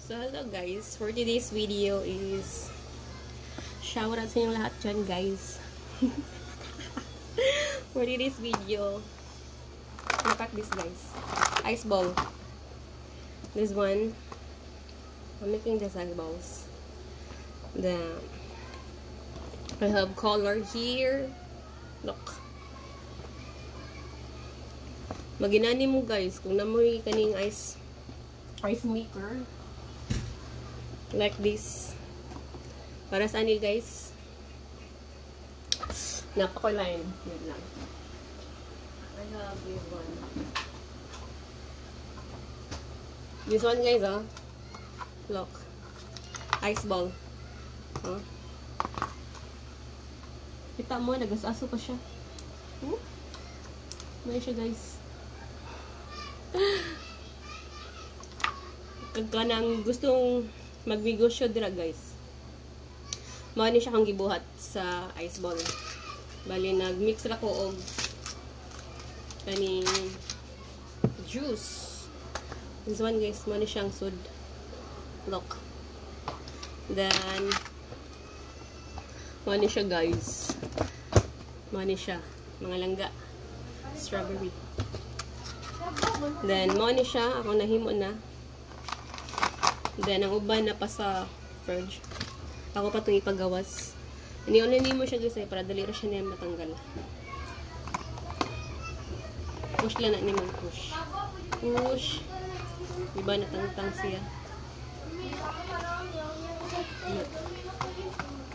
So, hello guys. For today's video is shout out sa inyong lahat dyan, guys. For today's video, look at this, guys. Ice ball. This one, I'm making this ice balls. I have color here. Look. Maginani mo, guys, kung namoy kaning ice maker. Like this. Para sa ani, guys. Napakulain. Yan lang. I have this one. This one, guys, oh. Look. Ice ball. Oh. Kita mo, nagasaso pa siya. May siya, guys. Pagka nang gustong magnegosyo dira, guys, mao ni siya kang gibuhat sa ice ball. Bali nagmix ra ko og kaning juice. This one, guys, mao ni siyang sud. Look. Then mao ni siya, guys. Mao ni siya mga langga. Strawberry. Then mao ni siya ako nahimo na. Then, ang uban na pa sa fridge. Ako pa itong ipagawas. Ini-online mo siya, guys, para dali ra siya niya matanggal. Push lang na ni mag-push. Push. Diba, natangtang siya.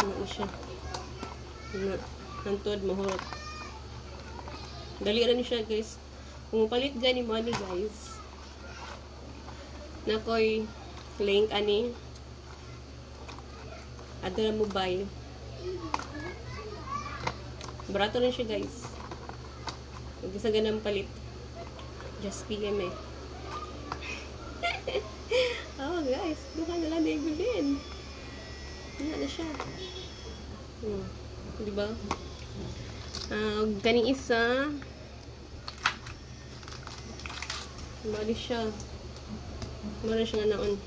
Ano siya. Hantod, mahurot. Dali ra ni siya, guys. Kung palit gani mo, guys. Nakoy link ani adala mo buy. Barato na siya, guys. Huwag sa ganang palit. Just PM eh. Oh, guys. Duha na lang na ibilin. Yan na siya. Diba? Ganing isa. Mali siya. Mali siya nga naon.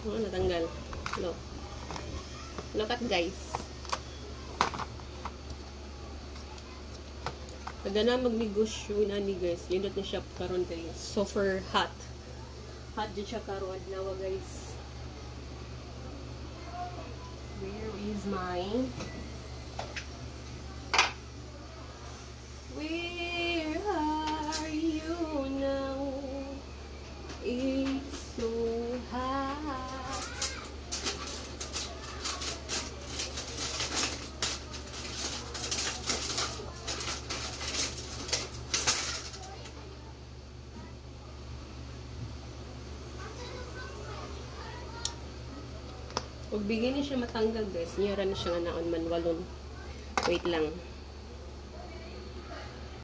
Oh, natanggal. Look. Look at, guys. Pagka na magnegosyo na ni, guys, lindot na siya karon, guys. Super hot. Hot din siya karon. Nawa, guys. Where is mine? Where are you now? It's so hot. Huwag bigyan niya siya matanggal, guys. Niyara na siya nga naon man walon. Wait lang.